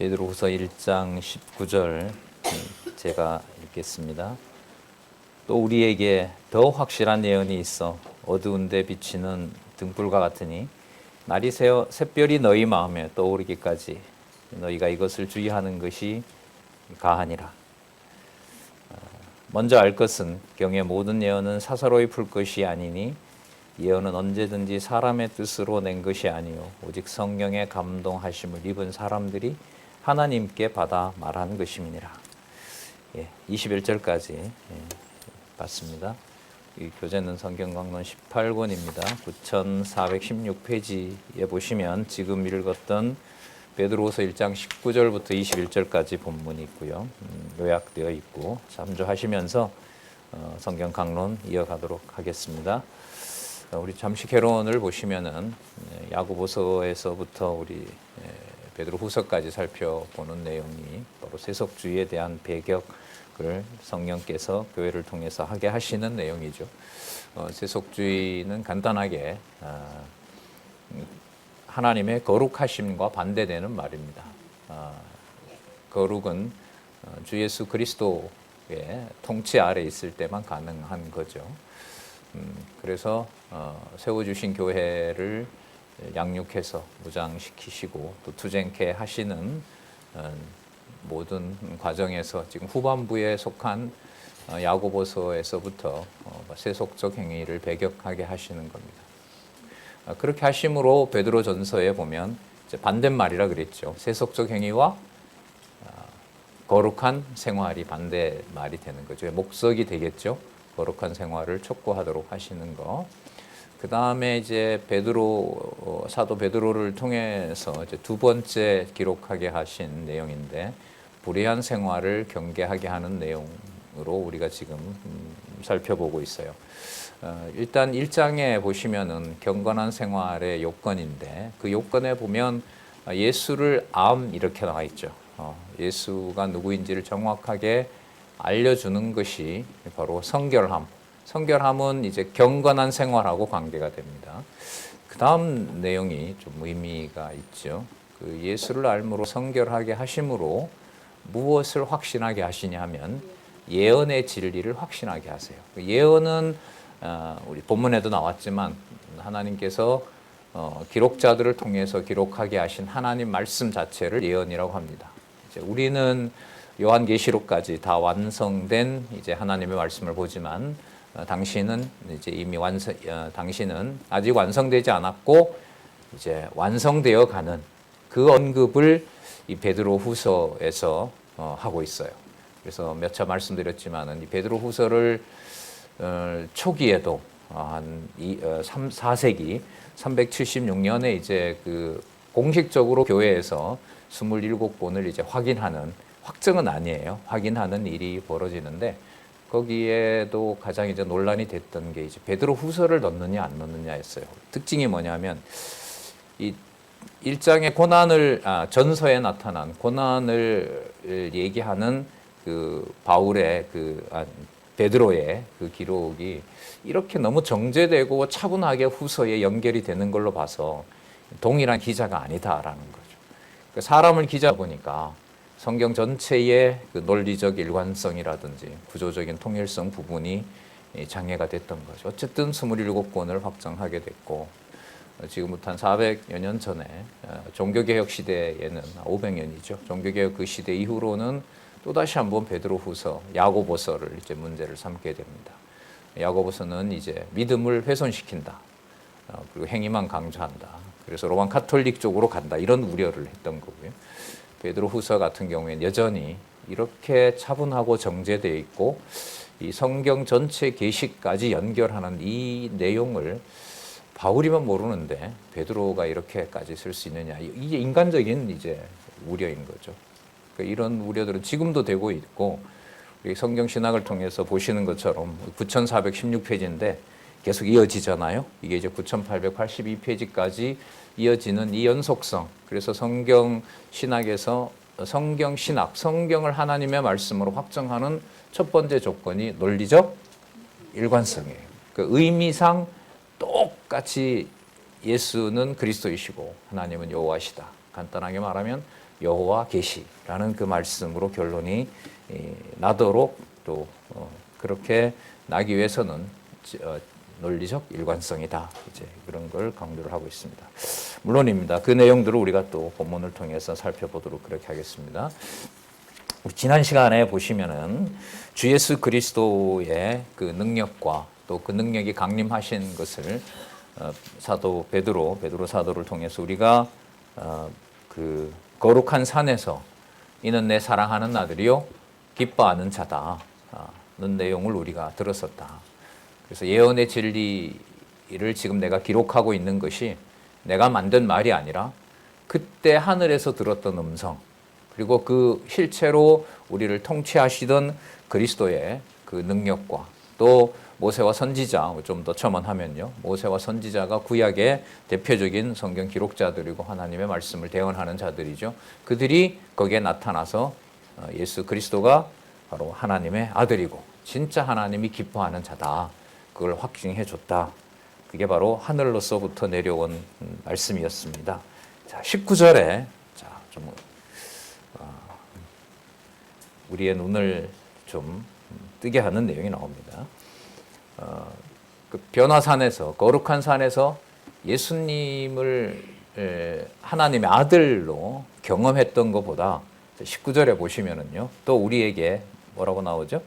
베드로후서 1장 19절 제가 읽겠습니다. 또 우리에게 더 확실한 예언이 있어 어두운 데 비치는 등불과 같으니 날이 새어 샛별이 너희 마음에 떠오르기까지 너희가 이것을 주의하는 것이 가하니라. 먼저 알 것은 경의 모든 예언은 사사로이 풀 것이 아니니 예언은 언제든지 사람의 뜻으로 낸 것이 아니요 오직 성령의 감동하심을 입은 사람들이 하나님께 받아 말한 것임이니라. 21절까지 봤습니다. 이 교재는 성경강론 18권입니다. 9416페이지에 보시면 지금 읽었던 베드로후서 1장 19절부터 21절까지 본문이 있고요. 요약되어 있고 참조하시면서 성경 강론 이어가도록 하겠습니다. 우리 잠시 개론을 보시면은 야고보서에서부터 우리 베드로후서까지 살펴보는 내용이 바로 세속주의에 대한 배격을 성령께서 교회를 통해서 하게 하시는 내용이죠. 세속주의는 간단하게 하나님의 거룩하심과 반대되는 말입니다. 거룩은 주 예수 그리스도의 통치 아래 있을 때만 가능한 거죠. 그래서 세워주신 교회를 양육해서 무장시키시고 또 투쟁케 하시는 모든 과정에서 지금 후반부에 속한 야고보서에서부터 세속적 행위를 배격하게 하시는 겁니다. 그렇게 하심으로 베드로전서에 보면 이제 반대말이라 그랬죠. 세속적 행위와 거룩한 생활이 반대말이 되는 거죠. 목적이 되겠죠. 거룩한 생활을 촉구하도록 하시는 거. 그 다음에 이제 사도 베드로를 통해서 이제 두 번째 기록하게 하신 내용인데 불의한 생활을 경계하게 하는 내용으로 우리가 지금 살펴보고 있어요. 일단 1장에 보시면은 경건한 생활의 요건인데 그 요건에 보면 예수를 이렇게 나와 있죠. 예수가 누구인지를 정확하게 알려주는 것이 바로 성결함. 성결함은 이제 경건한 생활하고 관계가 됩니다. 그 다음 내용이 좀 의미가 있죠. 그 예수를 알므로 성결하게 하심으로 무엇을 확신하게 하시냐 하면 예언의 진리를 확신하게 하세요. 예언은 우리 본문에도 나왔지만 하나님께서 기록자들을 통해서 기록하게 하신 하나님 말씀 자체를 예언이라고 합니다. 이제 우리는 요한계시록까지 다 완성된 이제 하나님의 말씀을 보지만 당신은 이제 이미 당신은 아직 완성되지 않았고 이제 완성되어 가는 그 언급을 이 베드로후서에서 하고 있어요. 그래서 몇 차 말씀드렸지만은 이 베드로후서를 초기에도 한 4세기 376년에 이제 그 공식적으로 교회에서 27권을 이제 확정은 아니에요. 확인하는 일이 벌어지는데 거기에도 가장 이제 논란이 됐던 게 이제 베드로후서를 넣느냐 안 넣느냐였어요. 특징이 뭐냐면 이 1장의 전서에 나타난 고난을 얘기하는 그 바울의 베드로의 그 기록이 이렇게 너무 정제되고 차분하게 후서에 연결이 되는 걸로 봐서 동일한 기자가 아니다라는 거죠. 그러니까 사람을 기자 보니까 성경 전체의 그 논리적 일관성이라든지 구조적인 통일성 부분이 장애가 됐던 거죠. 어쨌든 27권을 확정하게 됐고 지금부터 한 400여 년 전에 종교개혁 시대에는 500년이죠. 종교개혁 그 시대 이후로는 또다시 한번 베드로후서, 야고보서를 이제 문제를 삼게 됩니다. 야고보서는 이제 믿음을 훼손시킨다. 그리고 행위만 강조한다. 그래서 로만 카톨릭 쪽으로 간다. 이런 우려를 했던 거고요. 베드로후서 같은 경우에는 여전히 이렇게 차분하고 정제되어 있고 이 성경 전체 계시까지 연결하는 이 내용을 바울이만 모르는데 베드로가 이렇게까지 쓸 수 있느냐. 이게 인간적인 이제 우려인 거죠. 그러니까 이런 우려들은 지금도 되고 있고 우리 성경 신학을 통해서 보시는 것처럼 9416페이지인데 계속 이어지잖아요. 이게 이제 9882페이지까지 이어지는 이 연속성. 그래서 성경 신학에서 성경을 하나님의 말씀으로 확정하는 첫 번째 조건이 논리적 일관성이에요. 그 의미상 똑같이 예수는 그리스도이시고 하나님은 여호와시다. 간단하게 말하면 여호와 계시라는 그 말씀으로 결론이 나도록 또 그렇게 나기 위해서는 논리적 일관성이다. 이제 그런 걸 강조를 하고 있습니다. 물론입니다. 그 내용들을 우리가 또 본문을 통해서 살펴보도록 그렇게 하겠습니다. 지난 시간에 보시면은 주 예수 그리스도의 그 능력과 또 그 능력이 강림하신 것을 사도 베드로 사도를 통해서 우리가 그 거룩한 산에서 이는 내 사랑하는 아들이요 기뻐하는 자다. 는 내용을 우리가 들었었다. 그래서 예언의 진리를 지금 내가 기록하고 있는 것이 내가 만든 말이 아니라 그때 하늘에서 들었던 음성, 그리고 그 실체로 우리를 통치하시던 그리스도의 그 능력과 또 모세와 선지자, 좀 더 첨언하면요, 모세와 선지자가 구약의 대표적인 성경 기록자들이고 하나님의 말씀을 대언하는 자들이죠. 그들이 거기에 나타나서 예수 그리스도가 바로 하나님의 아들이고 진짜 하나님이 기뻐하는 자다, 그걸 확증해 줬다. 그게 바로 하늘로서부터 내려온 말씀이었습니다. 자, 19절에 좀 우리의 눈을 좀 뜨게 하는 내용이 나옵니다. 그 변화산에서, 거룩한 산에서 예수님을 하나님의 아들로 경험했던 것보다 19절에 보시면은요, 또 우리에게 뭐라고 나오죠?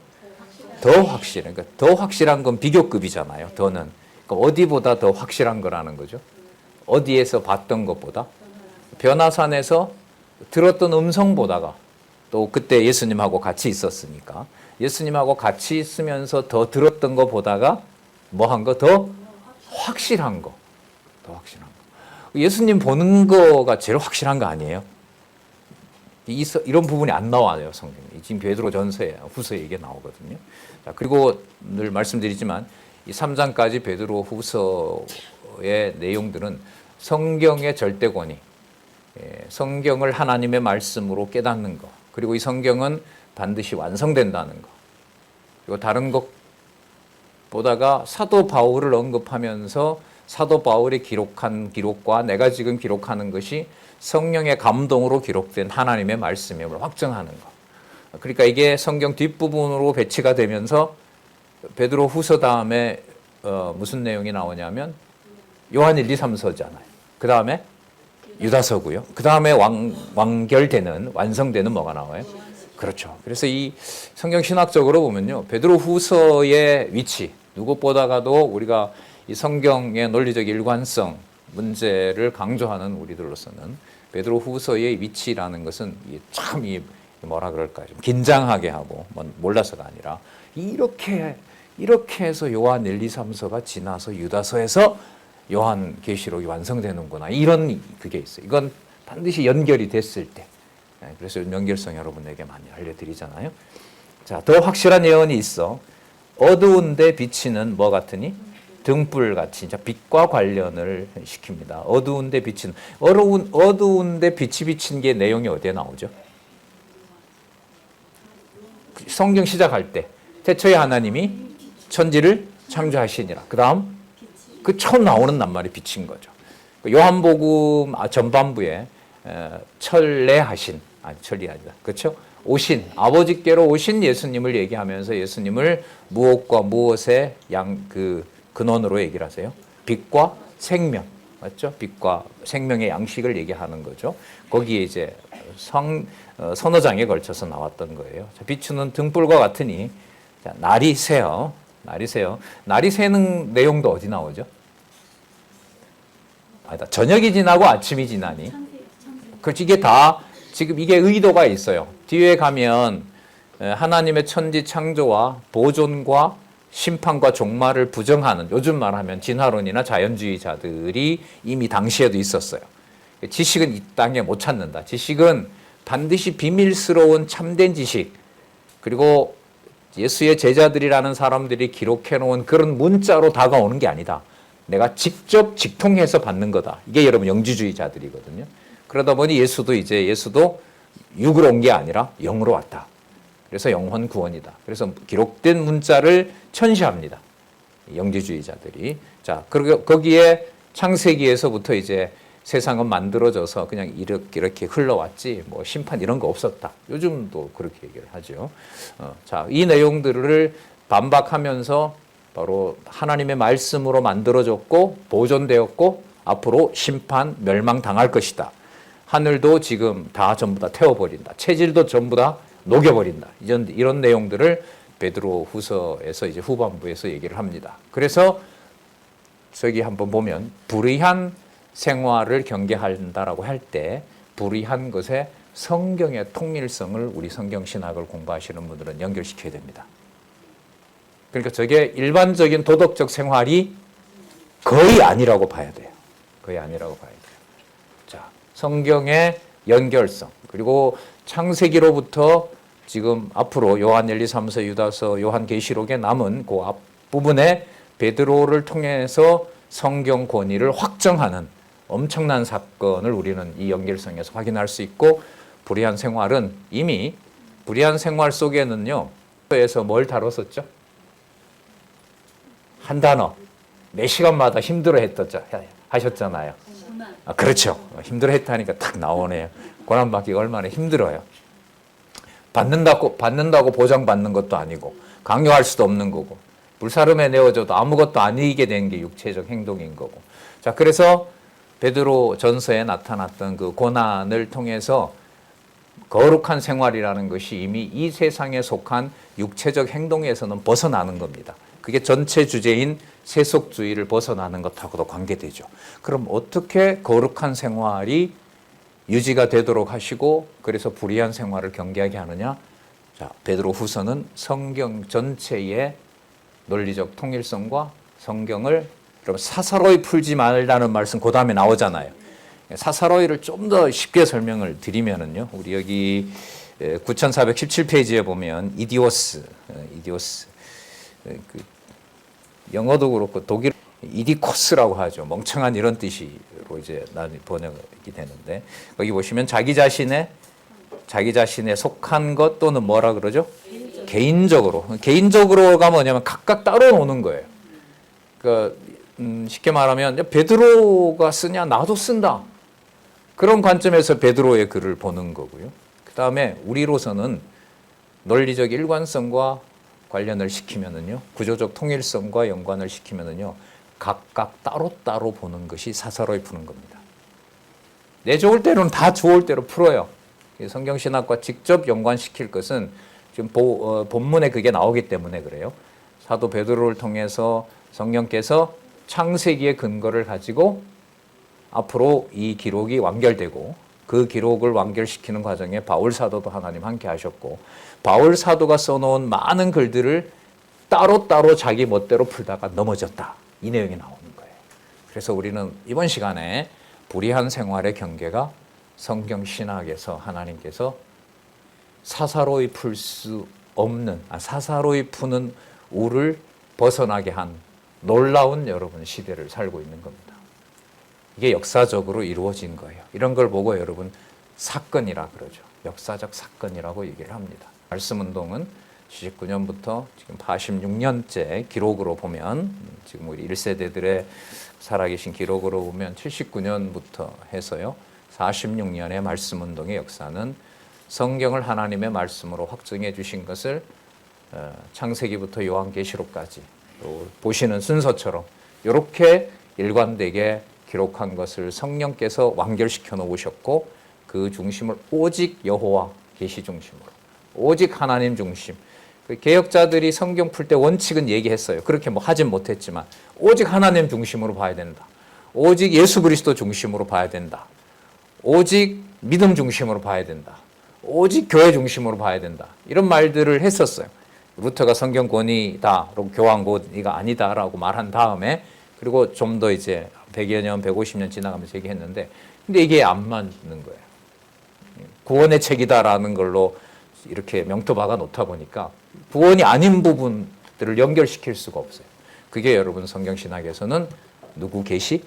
더 확실한, 그러니까 더 확실한 건 비교급이잖아요. 더는 그러니까 어디보다 더 확실한 거라는 거죠. 어디에서 봤던 것보다, 변화산에서 들었던 음성보다가, 또 그때 예수님하고 같이 있었으니까 예수님하고 같이 있으면서 더 들었던 것보다가 뭐한 거? 더 확실한 거. 더 확실한 거. 예수님 보는 거가 제일 확실한 거 아니에요? 이런 부분이 안 나와요, 성경에. 지금 베드로 전서에, 후서에 이게 나오거든요. 자, 그리고 늘 말씀드리지만 이 3장까지 베드로 후서의 내용들은 성경의 절대권위, 성경을 하나님의 말씀으로 깨닫는 것, 그리고 이 성경은 반드시 완성된다는 것, 그리고 다른 것보다가 사도 바울을 언급하면서 사도 바울이 기록한 기록과 내가 지금 기록하는 것이 성령의 감동으로 기록된 하나님의 말씀임을 확증하는 것. 그러니까 이게 성경 뒷부분으로 배치가 되면서 베드로 후서 다음에 무슨 내용이 나오냐면 요한 1, 2, 3서잖아요. 그 다음에 유다서고요. 그 다음에 완결되는, 완성되는 뭐가 나와요? 그렇죠. 그래서 이 성경 신학적으로 보면요, 베드로 후서의 위치, 누구보다가도 우리가 이 성경의 논리적 일관성 문제를 강조하는 우리들로서는 베드로 후서의 위치라는 것은 참 뭐라 그럴까요? 좀 긴장하게 하고, 몰라서가 아니라 이렇게 해서 요한 1, 2, 3서가 지나서 유다서에서 요한 계시록이 완성되는구나, 이런 그게 있어요. 이건 반드시 연결이 됐을 때. 그래서 연결성 여러분에게 많이 알려드리잖아요. 자, 더 확실한 예언이 있어. 어두운데 비치는 뭐 같으니? 등불같이. 빛과 관련을 시킵니다. 어두운데 비치는, 어두운데 빛이 비친 게 내용이 어디에 나오죠? 성경 시작할 때 태초에 하나님이 천지를 창조하시니라. 그 다음 그 처음 나오는 낱말이 빛인 거죠. 요한복음 전반부에 천례하신, 천리 아니다, 그렇죠? 오신, 아버지께로 오신 예수님을 얘기하면서 예수님을 무엇과 무엇의 근원으로 얘기를 하세요? 빛과 생명, 맞죠? 빛과 생명의 양식을 얘기하는 거죠. 거기에 이제 서너 장에 걸쳐서 나왔던 거예요. 자, 비추는 등불과 같으니, 자, 날이 새어. 날이 새는 내용도 어디 나오죠? 아니다. 저녁이 지나고 아침이 지나니. 그렇지, 이게 다 지금 이게 의도가 있어요. 뒤에 가면 하나님의 천지 창조와 보존과 심판과 종말을 부정하는, 요즘 말하면 진화론이나 자연주의자들이 이미 당시에도 있었어요. 지식은 이 땅에 못 찾는다. 지식은 반드시 비밀스러운 참된 지식, 그리고 예수의 제자들이라는 사람들이 기록해 놓은 그런 문자로 다가오는 게 아니다. 내가 직접 직통해서 받는 거다. 이게 여러분 영지주의자들이거든요. 그러다 보니 예수도 육으로 온 게 아니라 영으로 왔다. 그래서 영혼 구원이다. 그래서 기록된 문자를 천시합니다. 영지주의자들이. 자, 그리고 거기에 창세기에서부터 이제 세상은 만들어져서 그냥 이렇게 흘러왔지 뭐 심판 이런 거 없었다. 요즘도 그렇게 얘기를 하죠. 자, 이 내용들을 반박하면서 바로 하나님의 말씀으로 만들어졌고 보존되었고 앞으로 심판 멸망당할 것이다. 하늘도 지금 다 전부 다 태워버린다. 체질도 전부 다 녹여버린다. 이런 내용들을 베드로 후서에서 이제 후반부에서 얘기를 합니다. 그래서 저기 한번 보면 불의한 생활을 경계한다라고 할 때 불의한 것에 성경의 통일성을 우리 성경신학을 공부하시는 분들은 연결시켜야 됩니다. 그러니까 저게 일반적인 도덕적 생활이 거의 아니라고 봐야 돼요. 거의 아니라고 봐야 돼요. 자, 성경의 연결성 그리고 창세기로부터 지금 앞으로 요한 1, 2, 3서, 유다서, 요한계시록에 남은 그 앞부분에 베드로를 통해서 성경 권위를 확정하는 엄청난 사건을 우리는 이 연결성에서 확인할 수 있고 불의한 생활은 이미 불의한 생활 속에는요. 에서 뭘 다뤘었죠? 한 단어 매 시간마다 힘들어했던 하셨잖아요. 그렇죠. 힘들어했다니까 딱 나오네요. 고난받기가 얼마나 힘들어요. 받는다고 보장받는 것도 아니고 강요할 수도 없는 거고 불사름에 내어줘도 아무것도 아니게 된 게 육체적 행동인 거고. 자, 그래서 베드로 전서에 나타났던 그 고난을 통해서 거룩한 생활이라는 것이 이미 이 세상에 속한 육체적 행동에서는 벗어나는 겁니다. 그게 전체 주제인 세속주의를 벗어나는 것하고도 관계되죠. 그럼 어떻게 거룩한 생활이 유지가 되도록 하시고 그래서 불의한 생활을 경계하게 하느냐? 자, 베드로 후서는 성경 전체의 논리적 통일성과 성경을 여러분 사사로이 풀지 말라는 말씀 그 다음에 나오잖아요. 사사로이를 좀 더 쉽게 설명을 드리면은요. 우리 여기 9417페이지에 보면 이디오스 그 영어도 그렇고 독일 이디코스라고 하죠. 멍청한 이런 뜻으로 이제 번역이 되는데 거기 보시면 자기 자신에 속한 것 또는 뭐라 그러죠? 개인적으로가 뭐냐면 각각 따로 노는 거예요. 그러니까 쉽게 말하면 베드로가 쓰냐 나도 쓴다. 그런 관점에서 베드로의 글을 보는 거고요. 그 다음에 우리로서는 논리적 일관성과 관련을 시키면은요, 구조적 통일성과 연관을 시키면은요, 각각 따로따로 보는 것이 사사로이 푸는 겁니다. 내 좋을 대로는 다 좋을 대로 풀어요. 성경신학과 직접 연관시킬 것은 지금 본문에 그게 나오기 때문에 그래요. 사도 베드로를 통해서 성령께서 창세기의 근거를 가지고 앞으로 이 기록이 완결되고 그 기록을 완결시키는 과정에 바울 사도도 하나님 함께 하셨고 바울 사도가 써놓은 많은 글들을 따로따로 자기 멋대로 풀다가 넘어졌다. 이 내용이 나오는 거예요. 그래서 우리는 이번 시간에 불의한 생활의 경계가 성경 신학에서 하나님께서 사사로이 풀 수 없는 사사로이 푸는 우를 벗어나게 한 놀라운 여러분 시대를 살고 있는 겁니다. 이게 역사적으로 이루어진 거예요. 이런 걸 보고 여러분 사건이라 그러죠. 역사적 사건이라고 얘기를 합니다. 말씀운동은 79년부터 지금 46년째 기록으로 보면 지금 우리 1세대들의 살아계신 기록으로 보면 79년부터 해서요. 46년의 말씀운동의 역사는 성경을 하나님의 말씀으로 확정해 주신 것을 창세기부터 요한계시록까지 보시는 순서처럼 이렇게 일관되게 기록한 것을 성령께서 완결시켜 놓으셨고 그 중심을 오직 여호와 계시 중심으로 오직 하나님 중심. 개혁자들이 성경 풀 때 원칙은 얘기했어요. 그렇게 뭐 하진 못했지만 오직 하나님 중심으로 봐야 된다. 오직 예수 그리스도 중심으로 봐야 된다. 오직 믿음 중심으로 봐야 된다. 오직 교회 중심으로 봐야 된다. 이런 말들을 했었어요. 루터가 성경 권위다, 교황 권위가 아니다라고 말한 다음에 그리고 좀 더 이제 100여 년, 150년 지나가면서 얘기했는데 근데 이게 안 맞는 거예요. 구원의 책이다라는 걸로 이렇게 명토 박아 놓다 보니까 구원이 아닌 부분들을 연결시킬 수가 없어요. 그게 여러분 성경신학에서는 누구 계시?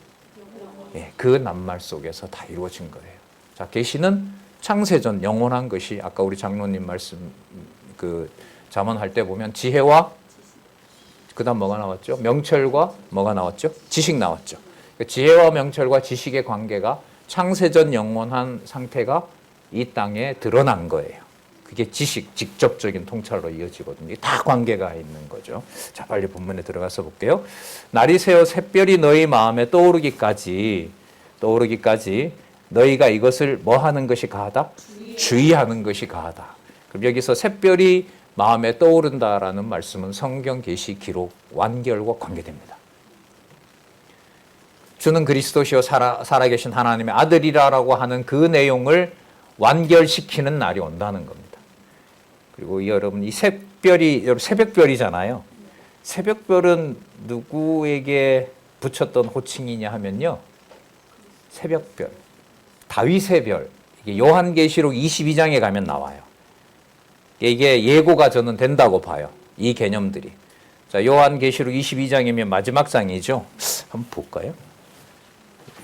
예, 그 낱말 속에서 다 이루어진 거예요. 자, 계시는 창세전 영원한 것이 아까 우리 장로님 말씀 그 잠언할 때 보면 지혜와 그다음 뭐가 나왔죠? 명철과 뭐가 나왔죠? 지식 나왔죠. 지혜와 명철과 지식의 관계가 창세전 영원한 상태가 이 땅에 드러난 거예요. 그게 직접적인 통찰로 이어지거든요. 다 관계가 있는 거죠. 자, 빨리 본문에 들어가서 볼게요. 날이 새어 샛별이 너희 마음에 떠오르기까지 너희가 이것을 뭐 하는 것이 가하다? 주의하는 것이 가하다. 그럼 여기서 샛별이 마음에 떠오른다라는 말씀은 성경 계시 기록 완결과 관계됩니다. 주는 그리스도시요 살아계신 하나님의 아들이라고 하는 그 내용을 완결시키는 날이 온다는 겁니다. 그리고 여러분 이 샛별이 여러분 새벽별이잖아요. 새벽별은 누구에게 붙였던 호칭이냐 하면요. 새벽별, 다윗의 별. 이게 요한계시록 22장에 가면 나와요. 이게 예고가 저는 된다고 봐요. 이 개념들이. 자, 요한계시록 22장이면 마지막 장이죠. 한번 볼까요?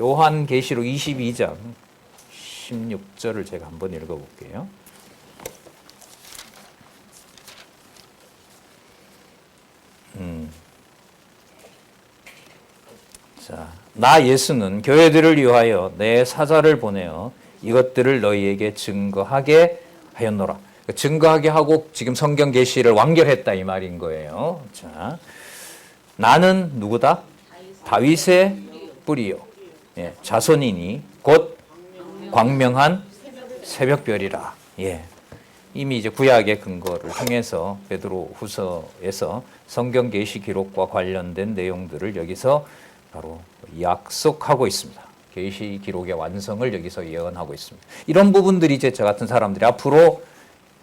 요한계시록 22장 16절을 제가 한번 읽어볼게요. 자, 나 예수는 교회들을 위하여 내 사자를 보내어 이것들을 너희에게 증거하게 하였노라. 증거하게 하고 지금 성경 계시를 완결했다 이 말인 거예요. 자, 나는 누구다? 다윗의 뿌리요. 예, 자손이니 곧 광명한 새벽별이라. 예. 이미 이제 구약의 근거를 통해서 베드로후서에서 성경 계시 기록과 관련된 내용들을 여기서 바로 약속하고 있습니다. 계시 기록의 완성을 여기서 예언하고 있습니다. 이런 부분들이 이제 저 같은 사람들이 앞으로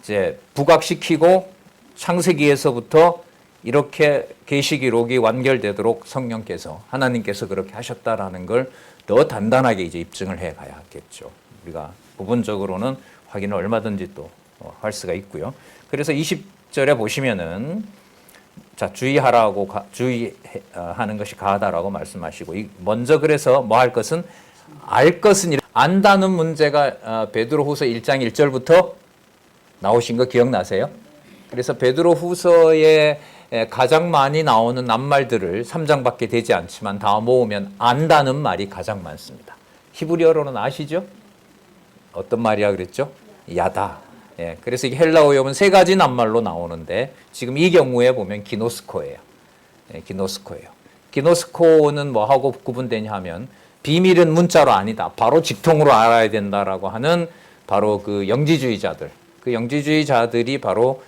이제 부각시키고 창세기에서부터 이렇게 계시 기록이 완결되도록 성령께서 하나님께서 그렇게 하셨다라는 걸 더 단단하게 이제 입증을 해 가야겠죠. 우리가 부분적으로는 확인을 얼마든지 또 할 수가 있고요. 그래서 20절에 보시면은 자, 주의하는 것이 가하다라고 말씀하시고 먼저 그래서 뭐 할 것은 알 것은 안다는 문제가 베드로후서 1장 1절부터 나오신 거 기억나세요? 그래서 베드로후서에 가장 많이 나오는 낱말들을 3장밖에 되지 않지만 다 모으면 안다는 말이 가장 많습니다. 히브리어로는 아시죠? 어떤 말이야 그랬죠? 야다. 예, 그래서 이게 헬라어 용어는 세 가지 낱말로 나오는데 지금 이 경우에 보면 기노스코예요. 예, 기노스코예요. 기노스코는 뭐하고 구분되냐 하면 비밀은 문자로 아니다. 바로 직통으로 알아야 된다라고 하는 바로 그 영지주의자들. 그 영지주의자들이 바로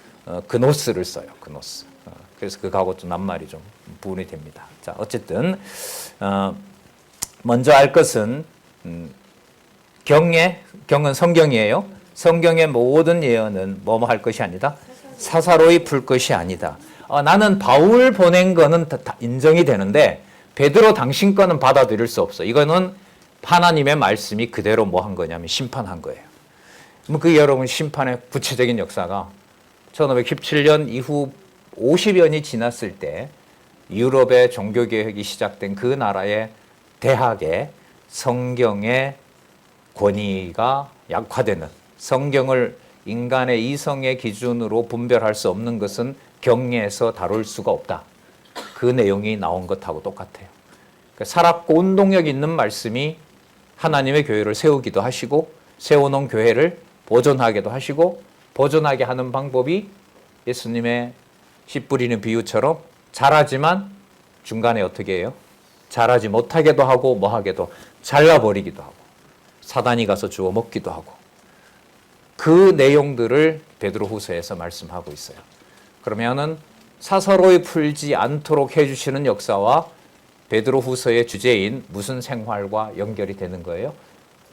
그노스를 써요. 그노스. 그래서 그거하고 좀 낱말이 좀 구분이 됩니다. 자, 어쨌든 먼저 알 것은 경은 성경이에요. 성경의 모든 예언은 뭐뭐 할 것이 아니다. 사사로이 풀 것이 아니다. 나는 바울 보낸 거는 다 인정이 되는데 베드로 당신 거는 받아들일 수 없어. 이거는 하나님의 말씀이 그대로 뭐 한 거냐면 심판한 거예요. 그 여러분 심판의 구체적인 역사가 1517년 이후 50년이 지났을 때 유럽의 종교개혁이 시작된 그 나라의 대학에 성경의 권위가 약화되는 성경을 인간의 이성의 기준으로 분별할 수 없는 것은 경례에서 다룰 수가 없다. 그 내용이 나온 것하고 똑같아요. 그러니까 살았고 운동력 있는 말씀이 하나님의 교회를 세우기도 하시고 세워놓은 교회를 보존하기도 하시고 보존하게 하는 방법이 예수님의 씨 뿌리는 비유처럼 자라지만 중간에 어떻게 해요? 자라지 못하게도 하고 뭐하게도 잘라버리기도 하고 사단이 가서 주워 먹기도 하고 그 내용들을 베드로후서에서 말씀하고 있어요. 그러면은 사사로이 풀지 않도록 해주시는 역사와 베드로후서의 주제인 무슨 생활과 연결이 되는 거예요?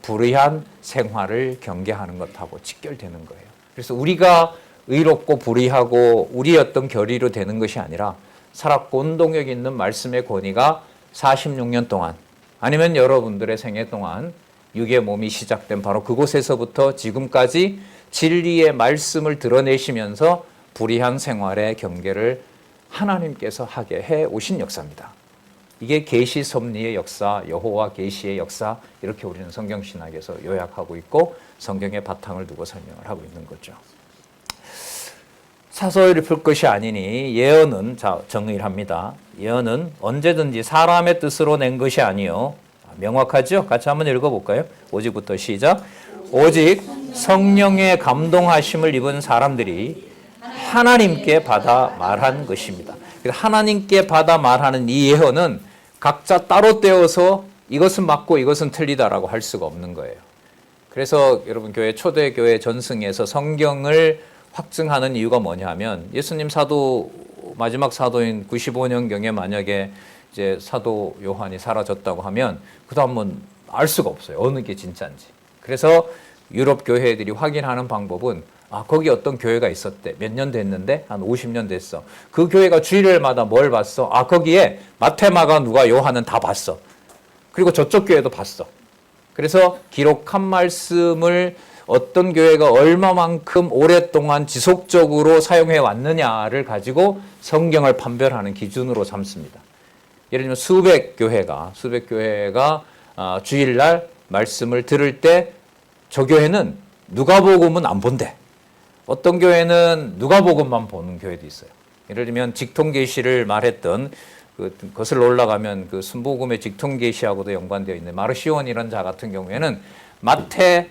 불의한 생활을 경계하는 것하고 직결되는 거예요. 그래서 우리가 의롭고 불의하고 우리의 어떤 결의로 되는 것이 아니라 살았고 운동력 있는 말씀의 권위가 46년 동안 아니면 여러분들의 생애 동안 육의 몸이 시작된 바로 그곳에서부터 지금까지 진리의 말씀을 드러내시면서 불의한 생활의 경계를 하나님께서 하게 해 오신 역사입니다. 이게 계시 섭리의 역사, 여호와 계시의 역사 이렇게 우리는 성경신학에서 요약하고 있고 성경의 바탕을 두고 설명을 하고 있는 거죠. 사소리를 풀 것이 아니니 예언은 자 정의를 합니다. 예언은 언제든지 사람의 뜻으로 낸 것이 아니요 명확하죠? 같이 한번 읽어볼까요? 오직부터 시작. 오직 성령의 감동하심을 입은 사람들이 하나님께 받아 말한 것입니다. 하나님께 받아 말하는 이 예언은 각자 따로 떼어서 이것은 맞고 이것은 틀리다라고 할 수가 없는 거예요. 그래서 여러분 교회 초대교회 전승에서 성경을 확증하는 이유가 뭐냐면 예수님 사도 마지막 사도인 95년경에 만약에 이제 사도 요한이 사라졌다고 하면 그 다음은 알 수가 없어요. 어느 게 진짜인지. 그래서 유럽 교회들이 확인하는 방법은 거기 어떤 교회가 있었대. 몇 년 됐는데 한 50년 됐어. 그 교회가 주일마다 뭘 봤어? 거기에 마태, 마가, 누가, 요한은 다 봤어. 그리고 저쪽 교회도 봤어. 그래서 기록한 말씀을 어떤 교회가 얼마만큼 오랫동안 지속적으로 사용해 왔느냐를 가지고 성경을 판별하는 기준으로 삼습니다. 예를 들면 수백 교회가 주일날 말씀을 들을 때 저 교회는 누가복음은 안 본대. 어떤 교회는 누가복음만 보는 교회도 있어요. 예를 들면 직통계시를 말했던 그것을 올라가면 그 순복음의 직통계시하고도 연관되어 있는 마르시온이라는 자 같은 경우에는 마태,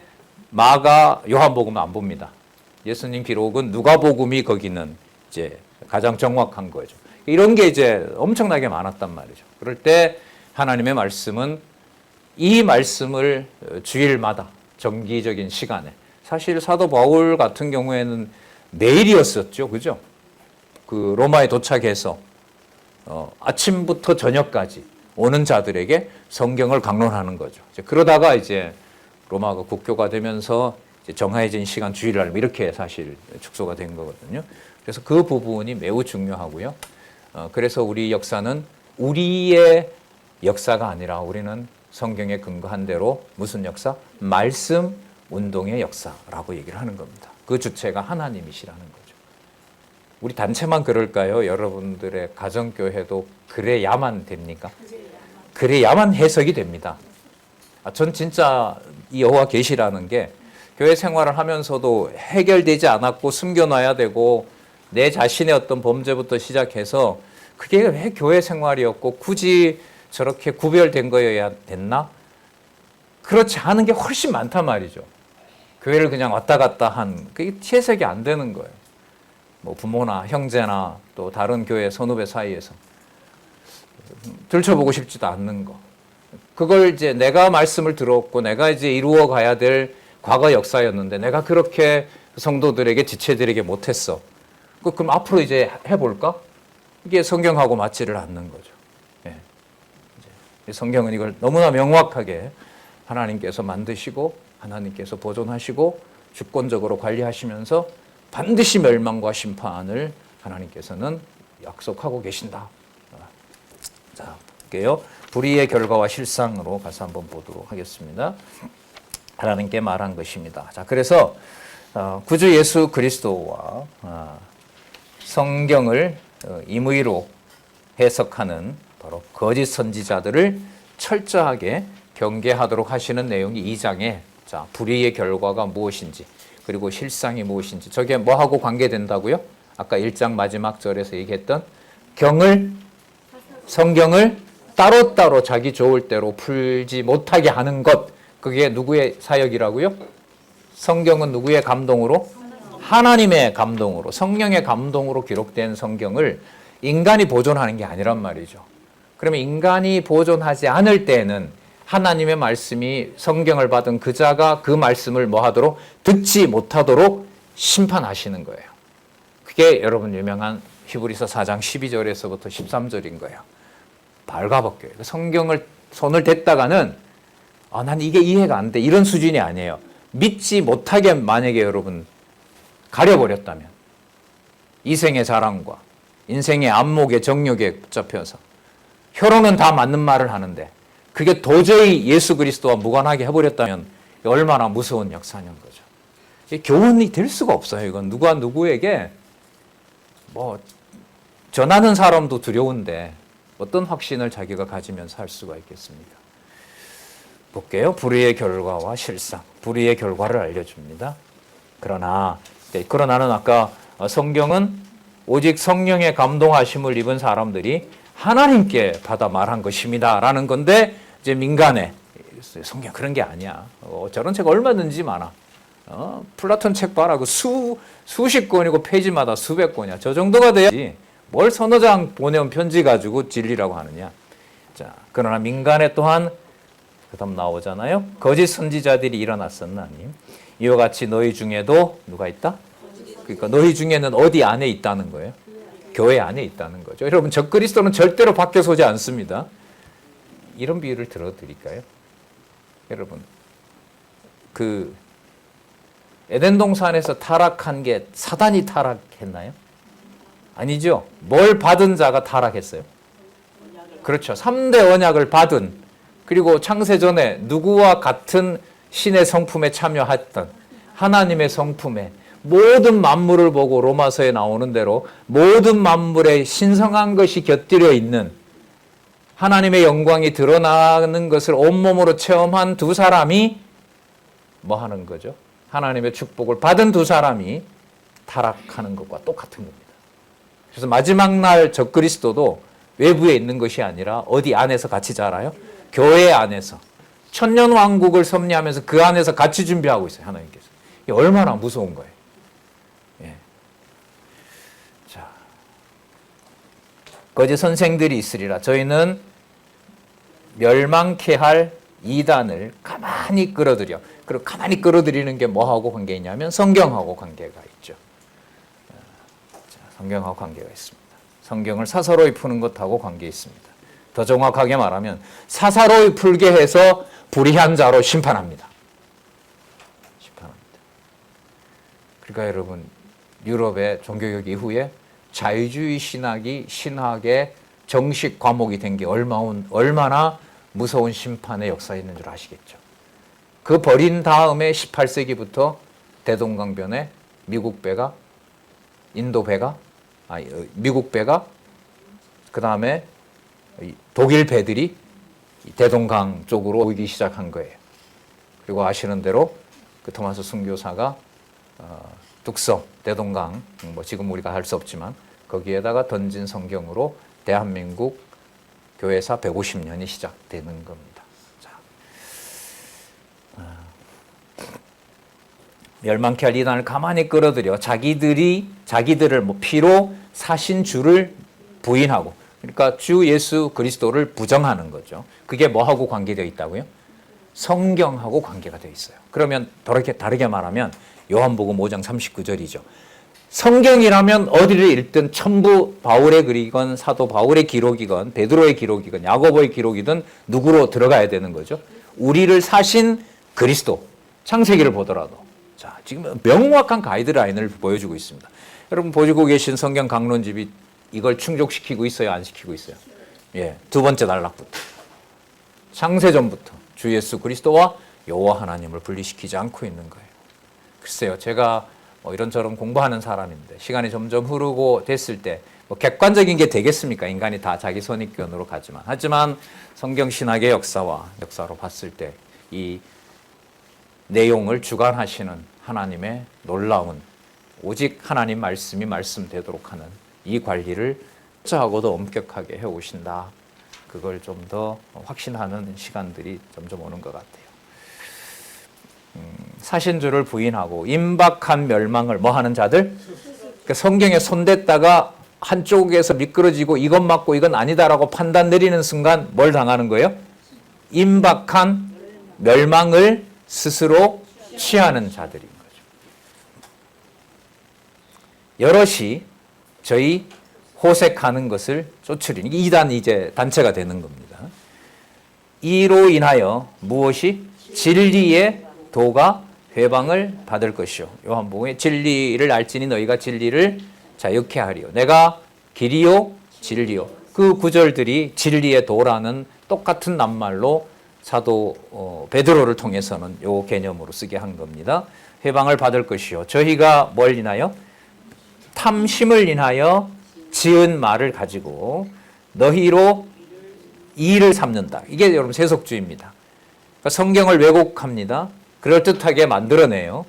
마가, 요한복음은 안 봅니다. 예수님 기록은 누가복음이 거기는 이제 가장 정확한 거죠. 이런 게 이제 엄청나게 많았단 말이죠. 그럴 때 하나님의 말씀은 이 말씀을 주일마다 정기적인 시간에 사실 사도 바울 같은 경우에는 매일이었었죠. 그죠? 그 로마에 도착해서 아침부터 저녁까지 오는 자들에게 성경을 강론하는 거죠. 그러다가 이제 로마가 국교가 되면서 이제 정해진 시간 주일날 이렇게 사실 축소가 된 거거든요. 그래서 그 부분이 매우 중요하고요. 그래서 우리 역사는 우리의 역사가 아니라 우리는 성경에 근거한 대로 무슨 역사? 말씀 운동의 역사라고 얘기를 하는 겁니다. 그 주체가 하나님이시라는 거죠. 우리 단체만 그럴까요? 여러분들의 가정교회도 그래야만 됩니까? 그래야만 해석이 됩니다. 전 진짜 이 여호와 계시라는 게 교회 생활을 하면서도 해결되지 않았고 숨겨놔야 되고 내 자신의 어떤 범죄부터 시작해서 그게 왜 교회 생활이었고 굳이 저렇게 구별된 거여야 됐나? 그렇지 않은 게 훨씬 많단 말이죠. 교회를 그냥 왔다 갔다 한 그게 해석이 안 되는 거예요. 뭐 부모나 형제나 또 다른 교회 선후배 사이에서 들춰보고 싶지도 않는 거. 그걸 이제 내가 말씀을 들었고 내가 이제 이루어 가야 될 과거 역사였는데 내가 그렇게 성도들에게 지체들에게 못했어. 그럼 앞으로 이제 해볼까? 이게 성경하고 맞지를 않는 거죠. 성경은 이걸 너무나 명확하게 하나님께서 만드시고 하나님께서 보존하시고 주권적으로 관리하시면서 반드시 멸망과 심판을 하나님께서는 약속하고 계신다. 자, 볼게요. 불의의 결과와 실상으로 가서 한번 보도록 하겠습니다. 하나님께 말한 것입니다. 자, 그래서 구주 예수 그리스도와 성경을 임의로 해석하는 바로 거짓 선지자들을 철저하게 경계하도록 하시는 내용이 2장에 자, 불의의 결과가 무엇인지 그리고 실상이 무엇인지 저게 뭐하고 관계된다고요? 아까 1장 마지막 절에서 얘기했던 성경을 따로따로 자기 좋을 대로 풀지 못하게 하는 것 그게 누구의 사역이라고요? 성경은 누구의 감동으로? 하나님의 감동으로 성령의 감동으로 기록된 성경을 인간이 보존하는 게 아니란 말이죠. 그러면 인간이 보존하지 않을 때에는 하나님의 말씀이 성경을 받은 그 자가 그 말씀을 뭐 하도록 듣지 못하도록 심판하시는 거예요. 그게 여러분 유명한 히브리서 4장 12절에서부터 13절인 거예요. 발가벗겨요. 성경을 손을 댔다가는 난 이게 이해가 안 돼. 이런 수준이 아니에요. 믿지 못하게 만약에 여러분 가려버렸다면 이생의 자랑과 인생의 안목의 정욕에 붙잡혀서 혀로는 다 맞는 말을 하는데 그게 도저히 예수 그리스도와 무관하게 해버렸다면 얼마나 무서운 역사냐는 거죠. 교훈이 될 수가 없어요. 이건 누가 누구에게 뭐 전하는 사람도 두려운데 어떤 확신을 자기가 가지면서 할 수가 있겠습니까? 볼게요. 불의의 결과와 실상. 불의의 결과를 알려줍니다. 그러나는 아까 성경은 오직 성령의 감동하심을 입은 사람들이 하나님께 받아 말한 것입니다. 라는 건데 이제 민간에 성경 그런 게 아니야. 저런 책 얼마든지 많아. 플라톤 책 봐라. 그 수십 권이고 페이지마다 수백 권이야. 저 정도가 돼야지. 뭘 서너 장 보내온 편지 가지고 진리라고 하느냐. 자, 그러나 민간에 또한 그다음 나오잖아요. 거짓 선지자들이 일어났었나니 이와 같이 너희 중에도 누가 있다? 그러니까 너희 중에는 어디 안에 있다는 거예요? 교회 안에 있다는 거죠. 여러분, 적그리스도는 절대로 밖에서 오지 않습니다. 이런 비유를 들어드릴까요? 여러분, 그 에덴 동산에서 타락한 게 사단이 타락했나요? 아니죠. 뭘 받은 자가 타락했어요? 그렇죠. 3대 언약을 받은, 그리고 창세전에 누구와 같은 신의 성품에 참여했던 하나님의 성품에 모든 만물을 보고 로마서에 나오는 대로 모든 만물에 신성한 것이 곁들여 있는 하나님의 영광이 드러나는 것을 온몸으로 체험한 두 사람이 뭐 하는 거죠? 하나님의 축복을 받은 두 사람이 타락하는 것과 똑같은 겁니다. 그래서 마지막 날 적그리스도도 외부에 있는 것이 아니라 어디 안에서 같이 자라요? 교회 안에서. 천년 왕국을 섭리하면서 그 안에서 같이 준비하고 있어요. 하나님께서. 이게 얼마나 무서운 거예요. 예. 자, 거짓 선생들이 있으리라. 저희는 멸망케 할 이단을 가만히 끌어들여. 그리고 가만히 끌어들이는 게 뭐하고 관계 있냐면 성경하고 관계가 있죠. 자, 성경하고 관계가 있습니다. 성경을 사사로이 푸는 것하고 관계 있습니다. 더 정확하게 말하면 사사로이 풀게 해서 불의한 자로 심판합니다. 심판합니다. 그러니까 여러분, 유럽의 종교개혁 이후에 자유주의 신학이 신학의 정식 과목이 된 게 얼마나 무서운 심판의 역사에 있는 줄 아시겠죠. 그 버린 다음에 18세기부터 대동강변에 미국 배가, 미국 배가, 그 다음에 독일 배들이 대동강 쪽으로 오기 시작한 거예요. 그리고 아시는 대로 그 토마스 순교사가 뚝섬, 대동강, 뭐 지금 우리가 할 수 없지만 거기에다가 던진 성경으로 대한민국 교회사 150년이 시작되는 겁니다. 자, 멸망케 할 이단을 가만히 끌어들여 자기들을 피로 사신 주를 부인하고, 그러니까 주 예수 그리스도를 부정하는 거죠. 그게 뭐하고 관계되어 있다고요? 성경하고 관계가 되어 있어요. 그러면 다르게 말하면 요한복음 5장 39절이죠. 성경이라면 어디를 읽든 전부 바울의 글이건 사도 바울의 기록이건 베드로의 기록이건 야고보의 기록이든 누구로 들어가야 되는 거죠? 우리를 사신 그리스도. 창세기를 보더라도. 자, 지금 명확한 가이드라인을 보여주고 있습니다. 여러분 보시고 계신 성경 강론집이 이걸 충족시키고 있어요? 안 시키고 있어요? 예, 두 번째 단락부터. 창세전부터 주 예수 그리스도와 여호와 하나님을 분리시키지 않고 있는 거예요. 글쎄요, 제가 이런저런 공부하는 사람인데 시간이 점점 흐르고 됐을 때 객관적인 게 되겠습니까? 인간이 다 자기 선입견으로 가지만. 하지만 성경신학의 역사로 봤을 때 이 내용을 주관하시는 하나님의 놀라운, 오직 하나님 말씀이 말씀되도록 하는 이 관리를 하고도 엄격하게 해오신다. 그걸 좀 더 확신하는 시간들이 점점 오는 것 같아요. 사신주를 부인하고 임박한 멸망을 뭐 하는 자들? 그러니까 성경에 손댔다가 한쪽에서 미끄러지고 이건 맞고 이건 아니다라고 판단 내리는 순간 뭘 당하는 거예요? 임박한 멸망을 스스로 취하는 자들인 거죠. 여럿이 저희 호색하는 것을 쫓으리니 이단 이제 단체가 되는 겁니다. 이로 인하여 무엇이? 진리의 도가 회방을 받을 것이요. 요한복음에 진리를 알지니 너희가 진리를 자유케 하리요. 내가 길이요 진리요. 그 구절들이 진리의 도라는 똑같은 낱말로 사도 베드로를 통해서는 요 개념으로 쓰게 한 겁니다. 회방을 받을 것이요. 저희가 뭘 인하여? 탐심을 인하여 지은 말을 가지고 너희로 이의를 삼는다. 이게 여러분 세속주의입니다. 그러니까 성경을 왜곡합니다. 그럴듯하게 만들어내요.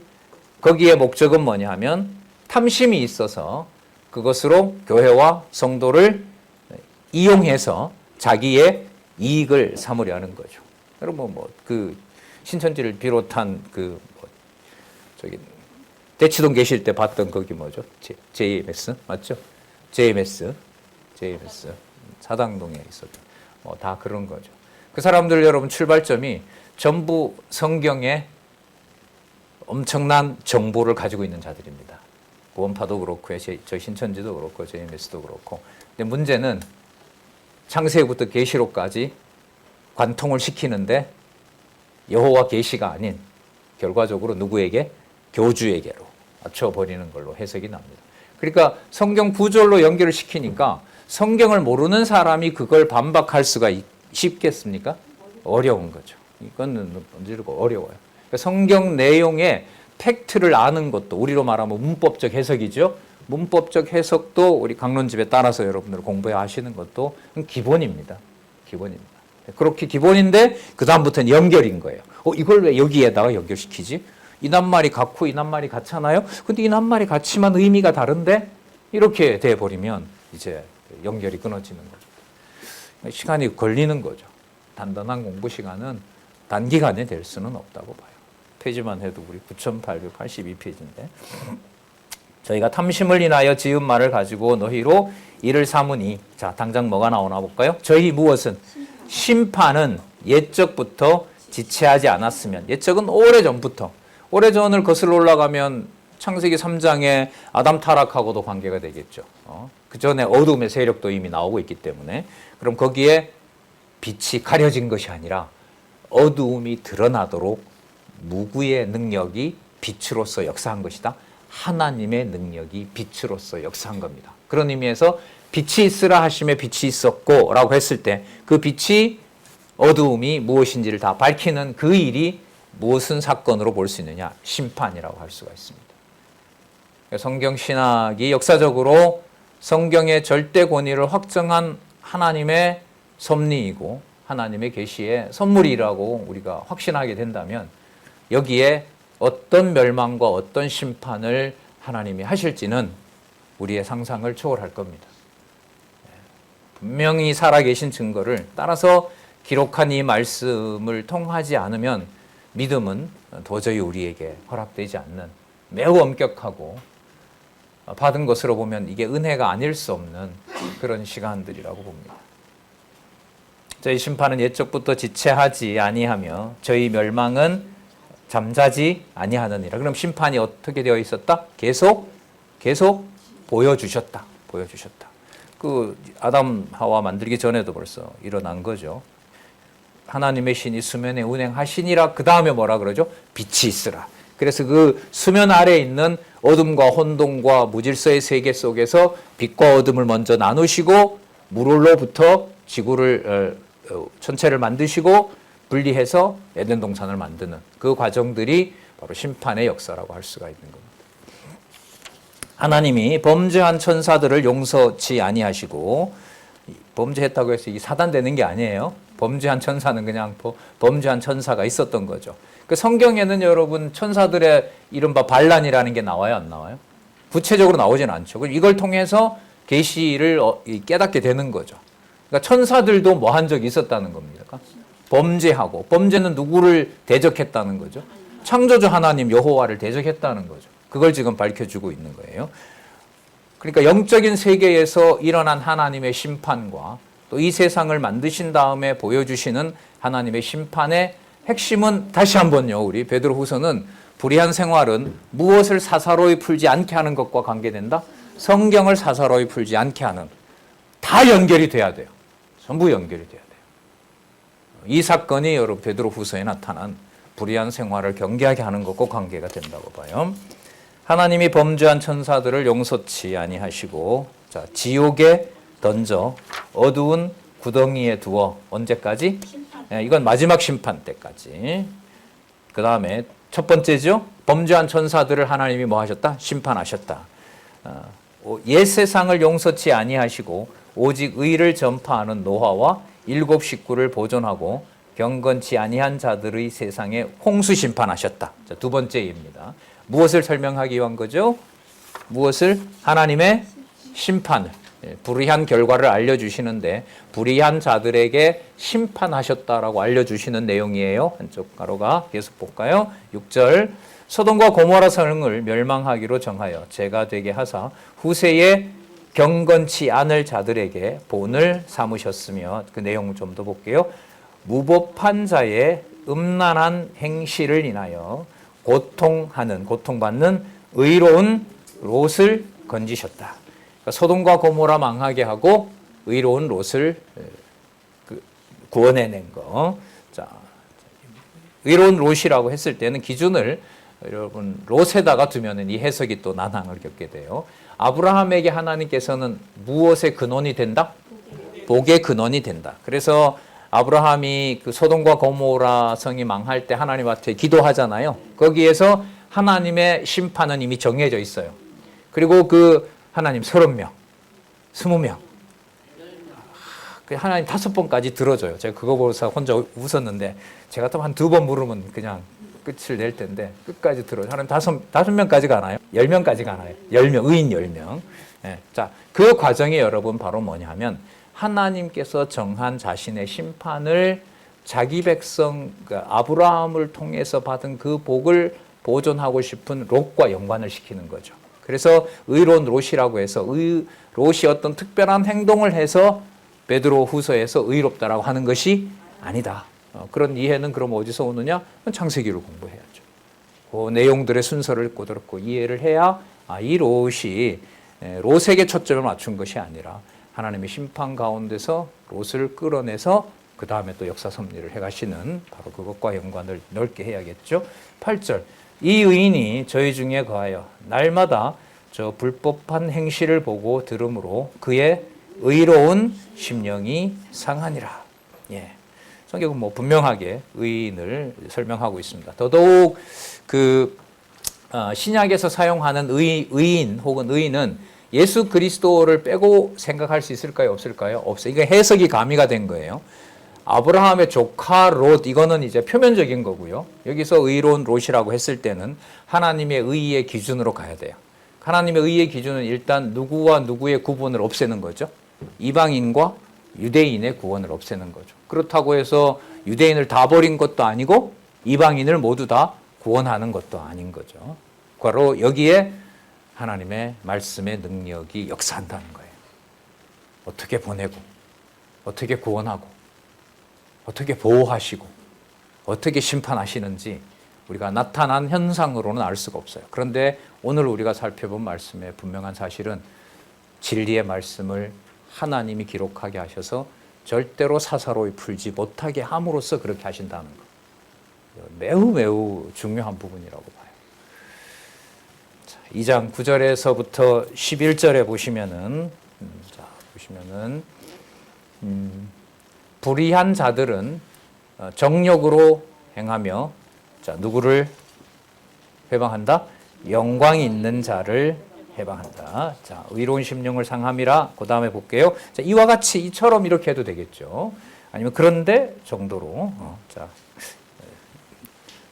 거기에 목적은 뭐냐 하면 탐심이 있어서 그것으로 교회와 성도를 이용해서 자기의 이익을 삼으려 하는 거죠. 여러분 그 신천지를 비롯한 저기 대치동 계실 때 봤던 거기 뭐죠? JMS 맞죠? JMS 사당동에 있었던 다 그런 거죠. 그 사람들 여러분 출발점이 전부 성경에 엄청난 정보를 가지고 있는 자들입니다. 구원파도 그렇고 저 신천지도 그렇고 JMS도 그렇고. 근데 문제는 창세기부터 계시록까지 관통을 시키는데 여호와 계시가 아닌 결과적으로 누구에게? 교주에게로 맞춰버리는 걸로 해석이 납니다. 그러니까 성경 구절로 연결을 시키니까 성경을 모르는 사람이 그걸 반박할 수가 쉽겠습니까? 어려운 거죠. 이거는 문제고 어려워요. 그러니까 성경 내용의 팩트를 아는 것도 우리로 말하면 문법적 해석이죠. 문법적 해석도 우리 강론집에 따라서 여러분들 공부해 하시는 것도 기본입니다. 기본입니다. 그렇게 기본인데 그 다음부터는 연결인 거예요. 이걸 왜 여기에다가 연결시키지? 이 낱말이 같고 이 낱말이 같잖아요. 근데 이 낱말이 같지만 의미가 다른데 이렇게 돼버리면 이제 연결이 끊어지는 거죠. 시간이 걸리는 거죠. 단단한 공부 시간은 단기간에 될 수는 없다고 봐요. 페이지만 해도 우리 9,882페이지인데 저희가 탐심을 인하여 지은 말을 가지고 너희로 이를 삼으니 자 당장 뭐가 나오나 볼까요? 저희 무엇은? 심판은 옛적부터 지체하지 않았으면 옛적은 오래전부터 오래전을 거슬러 올라가면 창세기 3장에 아담 타락하고도 관계가 되겠죠. 그 전에 어둠의 세력도 이미 나오고 있기 때문에 그럼 거기에 빛이 가려진 것이 아니라 어두움이 드러나도록 누구의 능력이 빛으로서 역사한 것이다? 하나님의 능력이 빛으로서 역사한 겁니다. 그런 의미에서 빛이 있으라 하심에 빛이 있었고 라고 했을 때 그 빛이 어두움이 무엇인지를 다 밝히는 그 일이 무슨 사건으로 볼 수 있느냐? 심판이라고 할 수가 있습니다. 성경 신학이 역사적으로 성경의 절대 권위를 확정한 하나님의 섭리이고 하나님의 계시의 선물이라고 우리가 확신하게 된다면 여기에 어떤 멸망과 어떤 심판을 하나님이 하실지는 우리의 상상을 초월할 겁니다. 분명히 살아계신 증거를 따라서 기록한 이 말씀을 통하지 않으면 믿음은 도저히 우리에게 허락되지 않는 매우 엄격하고 받은 것으로 보면 이게 은혜가 아닐 수 없는 그런 시간들이라고 봅니다. 저희 심판은 옛적부터 지체하지 아니하며 저희 멸망은 잠자지 아니하느니라. 그럼 심판이 어떻게 되어 있었다? 계속 보여주셨다. 그 아담 하와 만들기 전에도 벌써 일어난 거죠. 하나님의 신이 수면에 운행하시니라. 그 다음에 뭐라 그러죠? 빛이 있으라. 그래서 그 수면 아래에 있는 어둠과 혼돈과 무질서의 세계 속에서 빛과 어둠을 먼저 나누시고 물로부터 지구를 천체를 만드시고 분리해서 에덴 동산을 만드는 그 과정들이 바로 심판의 역사라고 할 수가 있는 겁니다. 하나님이 범죄한 천사들을 용서치 아니하시고 범죄했다고 해서 이 사단되는 게 아니에요. 범죄한 천사는 그냥 범죄한 천사가 있었던 거죠. 그 성경에는 여러분 천사들의 이른바 반란이라는 게 나와요, 안 나와요? 구체적으로 나오진 않죠. 이걸 통해서 계시를 깨닫게 되는 거죠. 그러니까 천사들도 뭐 한 적이 있었다는 겁니다. 범죄하고 범죄는 누구를 대적했다는 거죠? 창조주 하나님 여호와를 대적했다는 거죠. 그걸 지금 밝혀주고 있는 거예요. 그러니까 영적인 세계에서 일어난 하나님의 심판과 또 이 세상을 만드신 다음에 보여주시는 하나님의 심판의 핵심은 다시 한번요. 우리 베드로후서는 불의한 생활은 무엇을 사사로이 풀지 않게 하는 것과 관계된다? 성경을 사사로이 풀지 않게 하는. 다 연결이 돼야 돼요. 전부 연결이 돼야 돼요. 이 사건이 여러분 베드로후서에 나타난 불의한 생활을 경계하게 하는 것과 관계가 된다고 봐요. 하나님이 범죄한 천사들을 용서치 아니하시고 자, 지옥에 던져 어두운 구덩이에 두어 언제까지? 이건 마지막 심판 때까지. 그 다음에 첫 번째죠. 범죄한 천사들을 하나님이 뭐 하셨다? 심판하셨다. 옛 세상을 용서치 아니하시고 오직 의를 전파하는 노아와 7 식구를 보존하고 경건치 아니한 자들의 세상에 홍수 심판하셨다. 자, 두 번째입니다. 무엇을 설명하기 위한 거죠? 무엇을? 하나님의 심판을. 불의한 결과를 알려주시는데 불의한 자들에게 심판하셨다라고 알려주시는 내용이에요. 한쪽 가로가 계속 볼까요? 6절 소돔과 고모라 성을 멸망하기로 정하여 죄가 되게 하사 후세에 경건치 않을 자들에게 본을 삼으셨으며 그 내용을 좀 더 볼게요. 무법한 자의 음란한 행실을 인하여 고통받는 의로운 롯을 건지셨다. 그러니까 소돔과 고모라 망하게 하고 의로운 롯을 구원해낸 거. 자, 의로운 롯이라고 했을 때는 기준을 여러분 롯에다가 두면은 이 해석이 또 난항을 겪게 돼요. 아브라함에게 하나님께서는 무엇의 근원이 된다? 복의 근원이 된다. 그래서 아브라함이 그 소돔과 고모라 성이 망할 때 하나님 앞에 기도하잖아요. 거기에서 하나님의 심판은 이미 정해져 있어요. 그리고 그 하나님 30명, 20명. 하나님 5번까지 들어줘요. 제가 그거 보고서 혼자 웃었는데 제가 또 한 2번 물으면 그냥 끝을 낼 텐데 끝까지 들어요. 하나님 5명까지 가나요? 10명까지 가나요? 10명, 의인 10명. 네. 자, 그 과정이 여러분 바로 뭐냐 하면 하나님께서 정한 자신의 심판을 자기 백성 아브라함을 통해서 받은 그 복을 보존하고 싶은 롯과 연관을 시키는 거죠. 그래서 의로운 롯이라고 해서 롯이 어떤 특별한 행동을 해서 베드로 후서에서 의롭다라고 하는 것이 아니다. 그런 이해는 그럼 어디서 오느냐? 창세기를 공부해야죠. 그 내용들의 순서를 꼬들고 이해를 해야 이 롯이 롯에게 초점을 맞춘 것이 아니라 하나님의 심판 가운데서 롯을 끌어내서 그 다음에 또 역사 섭리를 해가시는 바로 그것과 연관을 넓게 해야겠죠. 8절 이 의인이 저희 중에 거하여 날마다 저 불법한 행실을 보고 들음으로 그의 의로운 심령이 상하니라. 예. 성경은 뭐 분명하게 의인을 설명하고 있습니다. 더더욱 신약에서 사용하는 의인 혹은 의인은 예수 그리스도를 빼고 생각할 수 있을까요? 없을까요? 없어요. 이게 해석이 가미가 된 거예요. 아브라함의 조카 롯 이거는 이제 표면적인 거고요. 여기서 의로운 롯이라고 했을 때는 하나님의 의의 기준으로 가야 돼요. 하나님의 의의 기준은 일단 누구와 누구의 구분을 없애는 거죠. 이방인과 유대인의 구원을 없애는 거죠. 그렇다고 해서 유대인을 다 버린 것도 아니고 이방인을 모두 다 구원하는 것도 아닌 거죠. 바로 여기에 하나님의 말씀의 능력이 역사한다는 거예요. 어떻게 보내고 어떻게 구원하고 어떻게 보호하시고 어떻게 심판하시는지 우리가 나타난 현상으로는 알 수가 없어요. 그런데 오늘 우리가 살펴본 말씀의 분명한 사실은 진리의 말씀을 하나님이 기록하게 하셔서 절대로 사사로이 풀지 못하게 함으로써 그렇게 하신다는 것. 매우 중요한 부분이라고 봐요. 2장 9절에서부터 11절에 보시면은 불의한 자들은 정욕으로 행하며 누구를 해방한다? 영광 있는 자를 해방한다. 자, 의로운 심령을 상함이라. 그 다음에 볼게요. 자, 이와 같이 이처럼 이렇게 해도 되겠죠. 아니면 그런데 정도로.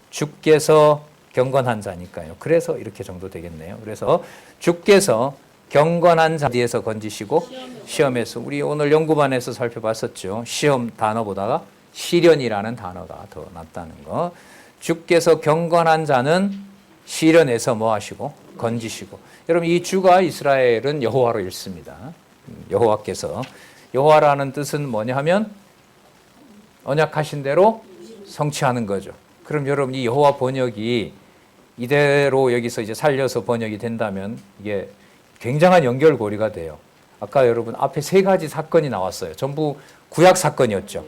주께서 경건한 자니까요. 그래서 이렇게 정도 되겠네요. 그래서 주께서 경건한 자 뒤에서 건지시고 시험에서 우리 오늘 연구반에서 살펴봤었죠. 시험 단어보다가 시련이라는 단어가 더 낫다는 거. 주께서 경건한 자는 시련에서 뭐 하시고 건지시고. 여러분 이 주가 이스라엘은 여호와로 읽습니다. 여호와께서 여호와라는 뜻은 뭐냐 하면 언약하신 대로 성취하는 거죠. 그럼 여러분 이 여호와 번역이 이대로 여기서 이제 살려서 번역이 된다면 이게 굉장한 연결고리가 돼요. 아까 여러분 앞에 3가지 사건이 나왔어요. 전부 구약 사건이었죠.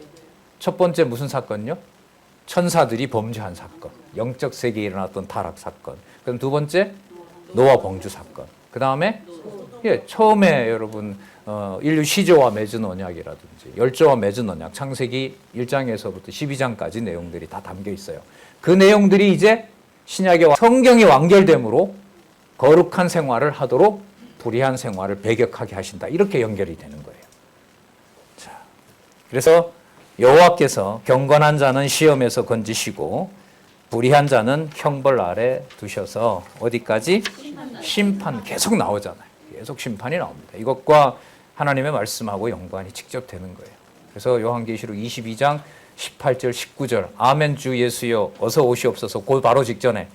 첫 번째 무슨 사건요? 천사들이 범죄한 사건. 영적 세계에 일어났던 타락 사건. 그럼 두 번째 노아 범주 사건. 그 다음에 처음에 여러분 인류 시조와 맺은 언약이라든지 열조와 맺은 언약 창세기 1장에서부터 12장까지 내용들이 다 담겨 있어요. 그 내용들이 이제 신약의 성경이 완결됨으로 거룩한 생활을 하도록 불의한 생활을 배격하게 하신다. 이렇게 연결이 되는 거예요. 자, 그래서 여호와께서 경건한 자는 시험에서 건지시고 불의한 자는 형벌 아래 두셔서 어디까지? 심판 계속 나오잖아요. 계속 심판이 나옵니다. 이것과 하나님의 말씀하고 연관이 직접 되는 거예요. 그래서 요한계시록 22장 18절 19절 아멘 주 예수여 어서 오시옵소서 그 바로 직전에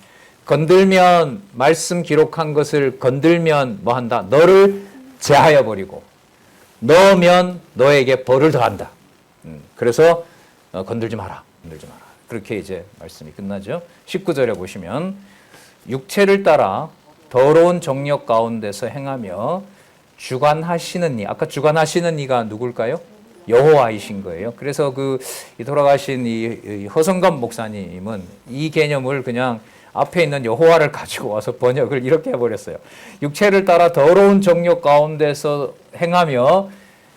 건들면 말씀 기록한 것을 건들면 뭐 한다? 너를 제하여 버리고 넣으면 너에게 벌을 더한다. 그래서 건들지 마라. 건들지 마라. 그렇게 이제 말씀이 끝나죠. 19절에 보시면 육체를 따라 더러운 정욕 가운데서 행하며 주관하시는 이 아까 주관하시는 이가 누굴까요? 여호와이신 거예요. 그래서 그 돌아가신 이 허성감 목사님은 이 개념을 그냥 앞에 있는 여호와를 가지고 와서 번역을 이렇게 해버렸어요. 육체를 따라 더러운 정욕 가운데서 행하며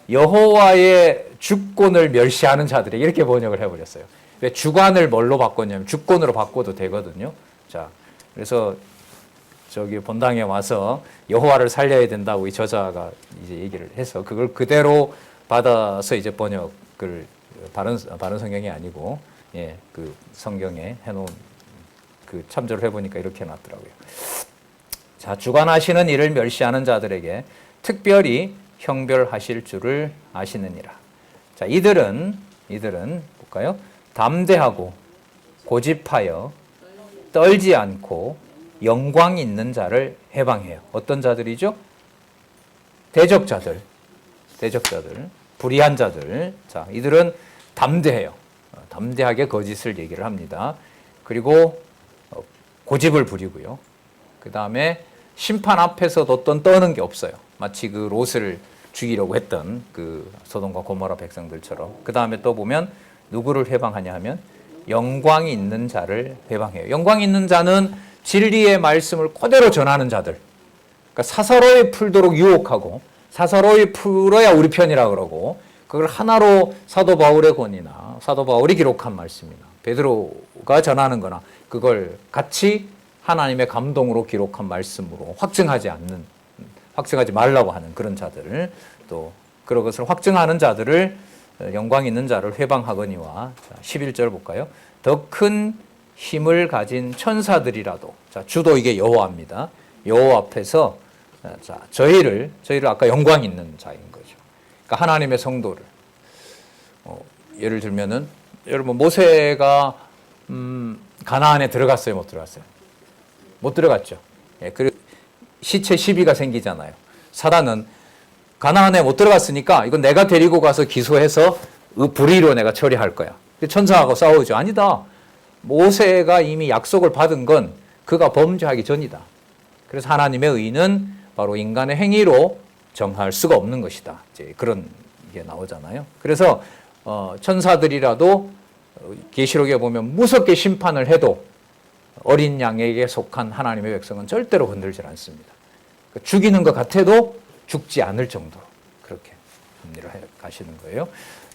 여호와의 주권을 멸시하는 자들이 이렇게 번역을 해버렸어요. 왜 주관을 뭘로 바꿨냐면 주권으로 바꿔도 되거든요. 자, 그래서 저기 본당에 와서 여호와를 살려야 된다고 이 저자가 이제 얘기를 해서 그걸 그대로 받아서 이제 번역을 바른 성경이 아니고 예, 그 성경에 해놓은 그 참조를 해보니까 이렇게 해놨더라고요. 자, 주관하시는 이를 멸시하는 자들에게 특별히 형별하실 줄을 아시느니라. 자, 이들은 볼까요? 담대하고 고집하여 떨지 않고 영광 있는 자를 해방해요. 어떤 자들이죠? 대적자들, 불의한 자들. 자, 이들은 담대해요. 담대하게 거짓을 얘기를 합니다. 그리고 고집을 부리고요. 그 다음에 심판 앞에서도 떠는 게 없어요. 마치 그 롯을 죽이려고 했던 그 소돔과 고모라 백성들처럼. 그 다음에 또 보면 누구를 해방하냐 하면 영광이 있는 자를 해방해요. 영광이 있는 자는 진리의 말씀을 그대로 전하는 자들. 그러니까 사사로이 풀도록 유혹하고 사사로이 풀어야 우리 편이라 그러고 그걸 하나로 사도 바울의 권이나 사도 바울이 기록한 말씀이나 베드로가 전하는 거나 그걸 같이 하나님의 감동으로 기록한 말씀으로 확증하지 말라고 하는 그런 자들을 또 그런 것을 확증하는 자들을 영광 있는 자를 회방하거니와 11절 볼까요? 더 큰 힘을 가진 천사들이라도 자, 주도 이게 여호와입니다. 여호와 앞에서 자, 저희를 아까 영광 있는 자인 거죠. 그러니까 하나님의 성도를 예를 들면은 여러분 모세가 가나안에 들어갔어요, 못 들어갔어요? 못 들어갔죠. 예, 그리고 시체 시비가 생기잖아요. 사단은 가나안에 못 들어갔으니까 이건 내가 데리고 가서 기소해서 불의로 내가 처리할 거야. 천사하고 싸우죠. 아니다. 모세가 이미 약속을 받은 건 그가 범죄하기 전이다. 그래서 하나님의 의는 바로 인간의 행위로 정할 수가 없는 것이다. 이제 그런 게 나오잖아요. 그래서 천사들이라도 계시록에 보면 무섭게 심판을 해도 어린 양에게 속한 하나님의 백성은 절대로 건들지 않습니다. 죽이는 것 같아도 죽지 않을 정도로 그렇게 합리를 가시는 거예요.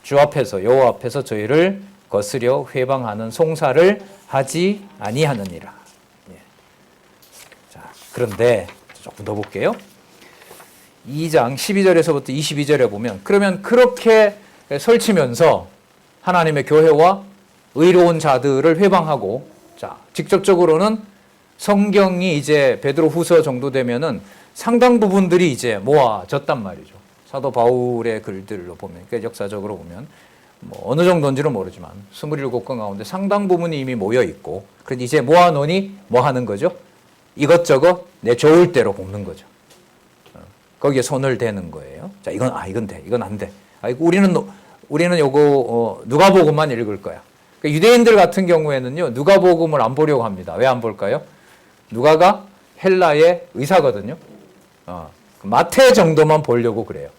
주 앞에서 여호와 앞에서 저희를 거스려 회방하는 송사를 하지 아니하느니라. 예. 자, 그런데 조금 더 볼게요. 2장 12절에서부터 22절에 보면 그러면 그렇게 설치면서 하나님의 교회와 의로운 자들을 회방하고 자, 직접적으로는 성경이 이제 베드로 후서 정도 되면은 상당 부분들이 이제 모아졌단 말이죠. 사도 바울의 글들로 보면, 그러니까 역사적으로 보면 뭐 어느 정도인지는 모르지만 27권 가운데 상당 부분이 이미 모여 있고, 그래서 이제 모아놓으니 뭐 하는 거죠? 이것저것 내 좋을 대로 볶는 거죠. 거기에 손을 대는 거예요. 자, 이건 돼, 이건 안 돼. 우리는 요거 누가복음만 읽을 거야. 그러니까 유대인들 같은 경우에는요, 누가복음을 안 보려고 합니다. 왜 안 볼까요? 누가가 헬라의 의사거든요. 마태 정도만 보려고 그래요.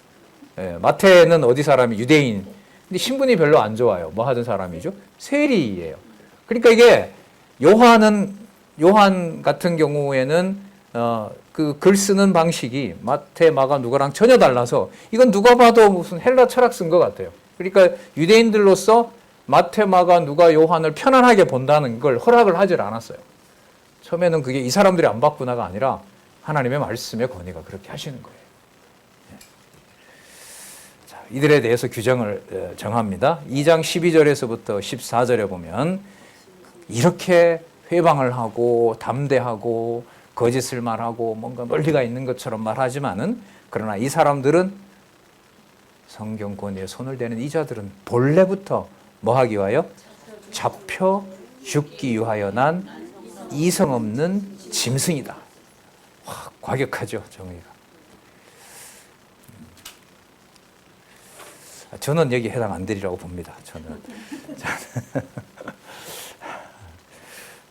예, 마태는 어디 사람이 유대인. 근데 신분이 별로 안 좋아요. 뭐 하던 사람이죠? 세리예요. 그러니까 이게 요한 같은 경우에는 그 글 쓰는 방식이 마태, 마가, 누가랑 전혀 달라서 이건 누가 봐도 무슨 헬라 철학 쓴 것 같아요. 그러니까 유대인들로서 마태, 마가, 누가, 요한을 편안하게 본다는 걸 허락을 하질 않았어요. 처음에는 그게 이 사람들이 안 바꾸나가 아니라 하나님의 말씀의 권위가 그렇게 하시는 거예요. 자, 이들에 대해서 규정을 정합니다. 2장 12절에서부터 14절에 보면 이렇게 회방을 하고 담대하고 거짓을 말하고 뭔가 논리가 있는 것처럼 말하지만은 그러나 이 사람들은 성경 권위에 손을 대는 이 자들은 본래부터 뭐 하기 위하여? 잡혀 죽기 위하여 난 이성 없는 짐승이다. 와, 과격하죠, 정의가. 저는 여기 해당 안 되리라고 봅니다. 저는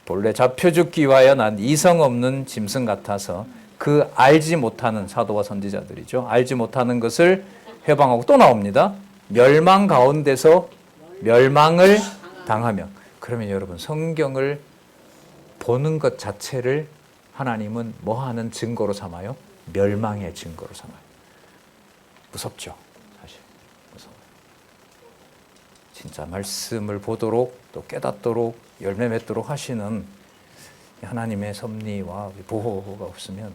본래 잡혀 죽기 위하여 난 이성 없는 짐승 같아서 그 알지 못하는 사도와 선지자들이죠. 알지 못하는 것을 회방하고 또 나옵니다. 멸망 가운데서 멸망을 당하며. 그러면 여러분 성경을 보는 것 자체를 하나님은 뭐 하는 증거로 삼아요? 멸망의 증거로 삼아요. 무섭죠. 사실 무서워요. 진짜 말씀을 보도록 또 깨닫도록 열매 맺도록 하시는 하나님의 섭리와 보호가 없으면.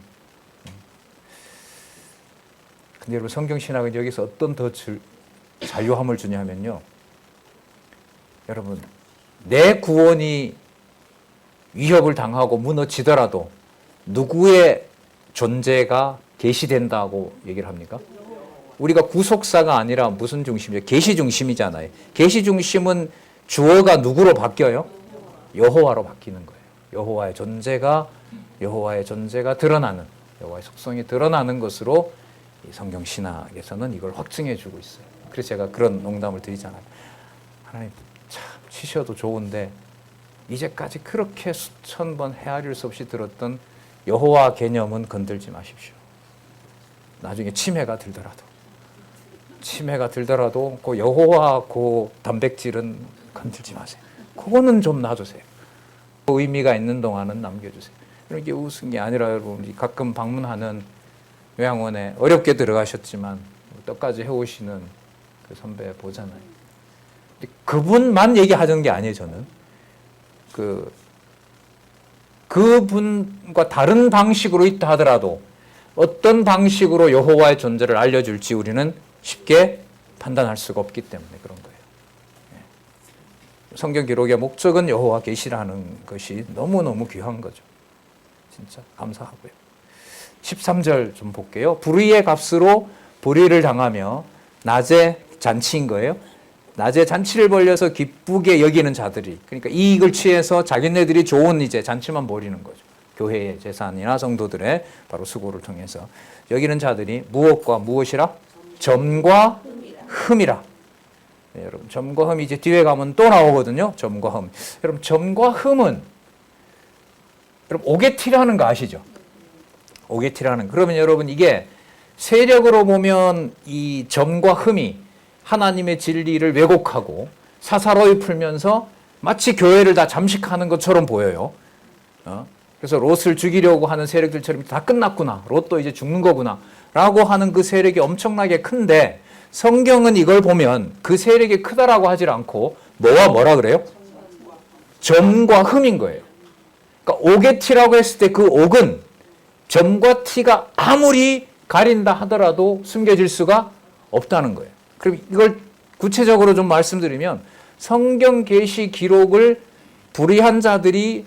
근데 여러분 성경신학은 여기서 어떤 더 자유함을 주냐면요. 여러분 내 구원이 위협을 당하고 무너지더라도 누구의 존재가 계시된다고 얘기를 합니까? 우리가 구속사가 아니라 무슨 중심이에요? 계시 중심이잖아요. 계시 중심은 주어가 누구로 바뀌어요? 여호와로 바뀌는 거예요. 여호와의 존재가 드러나는, 여호와의 속성이 드러나는 것으로 이 성경 신학에서는 이걸 확증해 주고 있어요. 그래서 제가 그런 농담을 드리잖아요. 하나님 참 치셔도 좋은데 이제까지 그렇게 수천 번 헤아릴 수 없이 들었던 여호와 개념은 건들지 마십시오. 나중에 치매가 들더라도 그 여호와 그 단백질은 건들지 마세요. 그거는 좀 놔두세요. 그 의미가 있는 동안은 남겨주세요. 이게 웃은 게 아니라 여러분 가끔 방문하는 요양원에 어렵게 들어가셨지만 떡까지 해오시는 그 선배 보잖아요. 그분만 얘기하는 게 아니에요. 저는 그분과 다른 방식으로 있다 하더라도 어떤 방식으로 여호와의 존재를 알려줄지 우리는 쉽게 판단할 수가 없기 때문에 그런 거예요. 성경 기록의 목적은 여호와 계시라는 것이 너무너무 귀한 거죠. 진짜 감사하고요. 13절 좀 볼게요. 불의의 값으로 불의를 당하며 낮에 잔치인 거예요. 낮에 잔치를 벌려서 기쁘게 여기는 자들이, 그러니까 이익을 취해서 자기네들이 좋은 이제 잔치만 벌이는 거죠. 교회의 재산이나 성도들의 바로 수고를 통해서 여기는 자들이 무엇과 무엇이라? 점과 흠이라. 네, 여러분 점과 흠이 이제 뒤에 가면 또 나오거든요. 점과 흠. 여러분 점과 흠은 여러분 오게티라는 거 아시죠? 오게티라는. 그러면 여러분 이게 세력으로 보면 이 점과 흠이 하나님의 진리를 왜곡하고 사사로이 풀면서 마치 교회를 다 잠식하는 것처럼 보여요. 그래서 롯을 죽이려고 하는 세력들처럼 다 끝났구나. 롯도 이제 죽는 거구나. 라고 하는 그 세력이 엄청나게 큰데 성경은 이걸 보면 그 세력이 크다라고 하질 않고 뭐라 그래요? 점과 흠인 거예요. 그러니까 옥의 티라고 했을 때 그 옥은 점과 티가 아무리 가린다 하더라도 숨겨질 수가 없다는 거예요. 그럼 이걸 구체적으로 좀 말씀드리면 성경 계시 기록을 불의한 자들이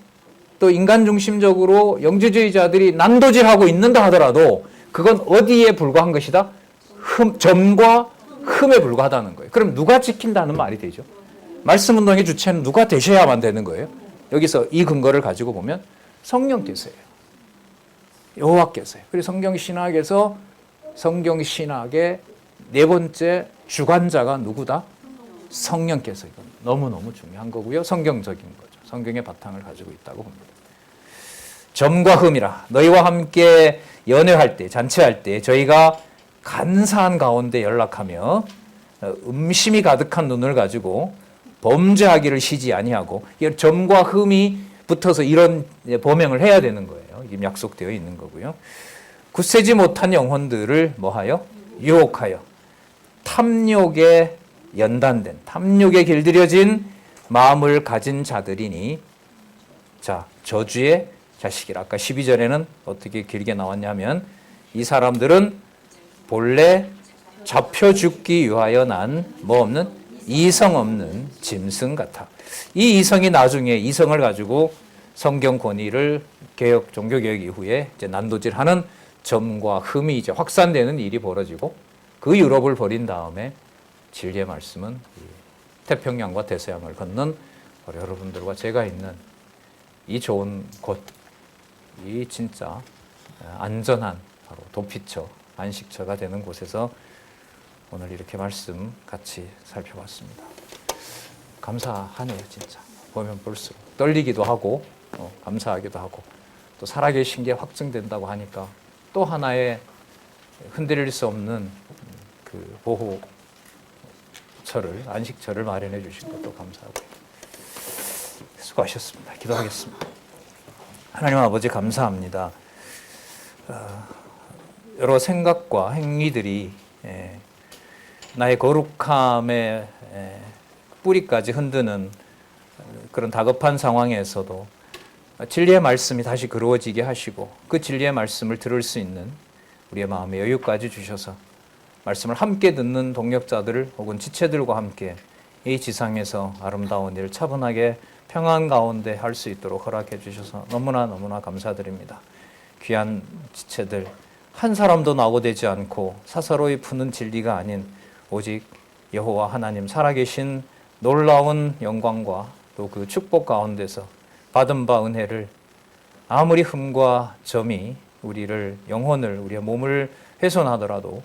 또 인간 중심적으로 영지주의자들이 난도질하고 있는다 하더라도 그건 어디에 불과한 것이다? 점과 흠에 불과하다는 거예요. 그럼 누가 지킨다는 말이 되죠? 말씀운동의 주체는 누가 되셔야만 되는 거예요? 여기서 이 근거를 가지고 보면 성령께서예요. 여호와께서요. 그래서 성경신학에서 성경신학의 네 번째 주관자가 누구다? 성령께서. 이건 너무너무 중요한 거고요. 성경적인 거죠. 성경의 바탕을 가지고 있다고 봅니다. 점과 흠이라. 너희와 함께 연회할 때, 잔치할 때 저희가 간사한 가운데 연락하며 음심이 가득한 눈을 가지고 범죄하기를 쉬지 아니하고, 점과 흠이 붙어서 이런 범행을 해야 되는 거예요. 이게 약속되어 있는 거고요. 굳세지 못한 영혼들을 뭐하여? 유혹하여 탐욕에 연단된, 탐욕에 길들여진 마음을 가진 자들이니, 자, 저주의 자식이라. 아까 12절에는 어떻게 길게 나왔냐면 이 사람들은 본래 잡혀 죽기 위하여 난 뭐 없는 이성 없는 짐승 같아. 이 이성이 나중에 이성을 가지고 성경 권위를 개혁, 종교개혁 이후에 이제 난도질하는 점과 흠이 이제 확산되는 일이 벌어지고, 그 유럽을 버린 다음에 진리의 말씀은 태평양과 대서양을 건넌 우리 여러분들과 제가 있는 이 좋은 곳, 이 진짜 안전한 바로 도피처, 안식처가 되는 곳에서 오늘 이렇게 말씀 같이 살펴봤습니다. 감사하네요, 진짜. 보면 볼수록 떨리기도 하고 감사하기도 하고 또 살아계신 게 확증된다고 하니까 또 하나의 흔들릴 수 없는 그 보호처를, 안식처를 마련해 주신 것도 감사하고요. 수고하셨습니다. 기도하겠습니다. 하나님 아버지 감사합니다. 여러 생각과 행위들이 나의 거룩함의 뿌리까지 흔드는 그런 다급한 상황에서도 진리의 말씀이 다시 그루어지게 하시고 그 진리의 말씀을 들을 수 있는 우리의 마음의 여유까지 주셔서 말씀을 함께 듣는 동역자들 혹은 지체들과 함께 이 지상에서 아름다운 일 차분하게 평안 가운데 할 수 있도록 허락해 주셔서 너무나 감사드립니다. 귀한 지체들 한 사람도 낙오되지 않고 사사로이 푸는 진리가 아닌 오직 여호와 하나님 살아계신 놀라운 영광과 또 그 축복 가운데서 받은 바 은혜를 아무리 흠과 점이 우리를 영혼을 우리의 몸을 훼손하더라도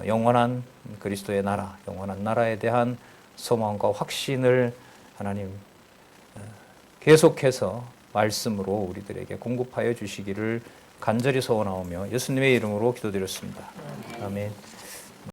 영원한 그리스도의 나라, 영원한 나라에 대한 소망과 확신을 하나님 계속해서 말씀으로 우리들에게 공급하여 주시기를 간절히 소원하오며 예수님의 이름으로 기도드렸습니다. 아멘.